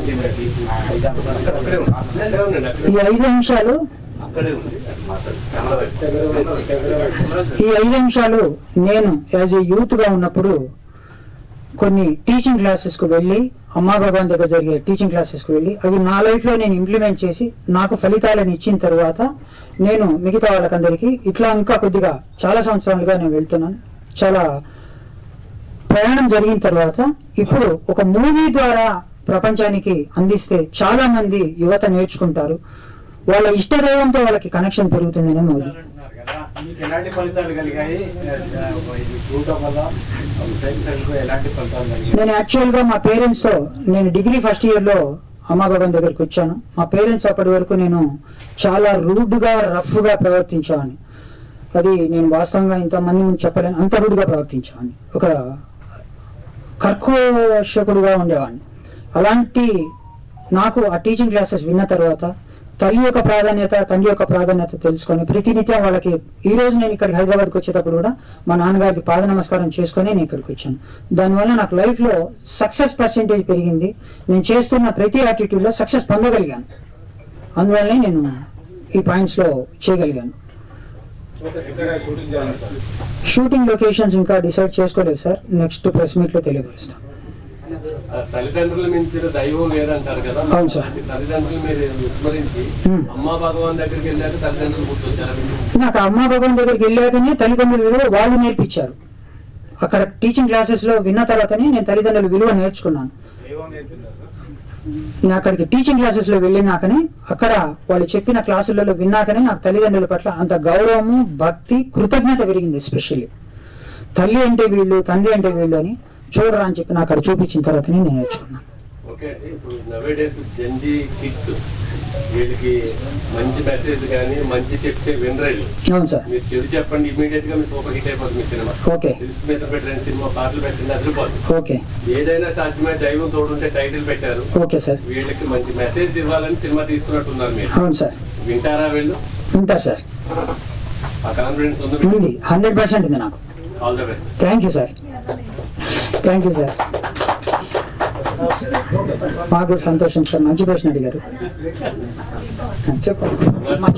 ఈ 5 నిమిషాలు నేను యాజ్ ఏ యూత్గా ఉన్నప్పుడు కొన్ని టీచింగ్ క్లాసెస్కు వెళ్ళి, అమ్మా భగవాన్ దగ్గర జరిగే టీచింగ్ క్లాసెస్కి వెళ్ళి అవి నా లైఫ్లో నేను ఇంప్లిమెంట్ చేసి నాకు ఫలితాలను ఇచ్చిన తర్వాత నేను మిగతా వాళ్ళకందరికీ ఇట్లా ఇంకా కొద్దిగా చాలా సంవత్సరాలుగా నేను వెళ్తున్నాను. చాలా ప్రయాణం జరిగిన తర్వాత ఇప్పుడు ఒక మూవీ ద్వారా ప్రపంచానికి అందిస్తే చాలా మంది యువత నేర్చుకుంటారు, వాళ్ళ ఇష్టదైవంతో వాళ్ళకి కనెక్షన్ పెరుగుతుందనే మోదీ. నేను యాక్చువల్గా మా పేరెంట్స్తో నేను డిగ్రీ ఫస్ట్ ఇయర్లో అమ్మా భగవాన్ దగ్గరికి వచ్చాను. మా పేరెంట్స్ అప్పటి వరకు నేను చాలా రూడ్గా రఫ్గా ప్రవర్తించాను. అది నేను వాస్తవంగా ఇంతమంది ముందు చెప్పలేను, అంత రూడ్గా ప్రవర్తించాను, ఒక కర్కోశకుడుగా ఉండేవాడిని. అలాంటి నాకు ఆ టీచింగ్ క్లాసెస్ విన్న తర్వాత తల్లి యొక్క ప్రాధాన్యత, తండ్రి యొక్క ప్రాధాన్యత తెలుసుకొని ప్రతినిత్యం వాళ్ళకి, ఈ రోజు నేను ఇక్కడికి హైదరాబాద్కి వచ్చేటప్పుడు కూడా మా నాన్నగారికి పాద నమస్కారం చేసుకొని నేను ఇక్కడికి వచ్చాను. దానివల్ల నాకు లైఫ్లో సక్సెస్ పర్సెంటేజ్ పెరిగింది. నేను చేస్తున్న ప్రతి యాటిట్యూడ్లో సక్సెస్ పొందగలిగాను. అందువల్లనే నేను ఈ పాయింట్స్లో చేయగలిగాను. షూటింగ్ లొకేషన్స్ ఇంకా డిసైడ్ చేసుకోలేదు సార్, నెక్స్ట్ ప్రెస్ మీట్లో తెలియపరుస్తాను. తల్లిదండ్రులు మించిన దైవం లేదంటారు కదా. అవును సార్. తల్లిదండ్రులు మీరు విస్మరించి అమ్మా భగవాన్ దగ్గరికి వెళ్ళాక తల్లిదండ్రులు గుర్తొచ్చారు. నాకు అమ్మా భగవాన్ దగ్గరికి వెళ్ళాకనే తల్లిదండ్రుల విలువ వాళ్ళు నేర్పించారు. అక్కడ టీచింగ్ క్లాసెస్ లో విన్న తర్వాతనే నేను తల్లిదండ్రుల విలువ నేర్చుకున్నాను. నేను అక్కడికి టీచింగ్ క్లాసెస్ లో వెళ్ళినాకనే, అక్కడ వాళ్ళు చెప్పిన క్లాసులలో విన్నాకనే నాకు తల్లిదండ్రుల పట్ల అంత గౌరవము, భక్తి, కృతజ్ఞత పెరిగింది. ఎస్పెషల్లీ తల్లి అంటే వీళ్ళు, తండ్రి అంటే వీళ్ళు అని చూడరా అని చెప్పి నాకు అక్కడ చూపించిన తర్వాత నేను నేర్చుకున్నాను. ఓకే అండి, ఇప్పుడు నవేడేస్ జెన్జీ కిడ్స్ వీళ్ళకి మంచి మెసేజ్ కానీ మంచి చెప్తే వినరేళ్ళు. అవును సార్. మీరు చెడు చెప్పండి, ఇమీడియట్ గా మీరు సూపర్ హిట్ అయిపోతుంది మీ సినిమా. ఓకే. మీద పెట్టిన సినిమా పాటలు పెట్టింది అదిరిపోతుంది. ఓకే. ఏదైనా సాధ్యమే, దైవం తోడుంటే టైటిల్ పెట్టారు. Okay sir. వీళ్ళకి మంచి మెసేజ్ ఇవ్వాలని సినిమా తీసుకున్నట్టున్నారు మీరు. అవును సార్. వింటారా వీళ్ళు? వింటారు సార్. ఆ కాన్ఫిడెన్స్ ఉంది? 100% ఉంది నాకు. All the best. Thank you sir. Thank you sir. మాకు సంతోషం సార్, మంచి ప్రశ్న అడిగారు. చెప్పండి.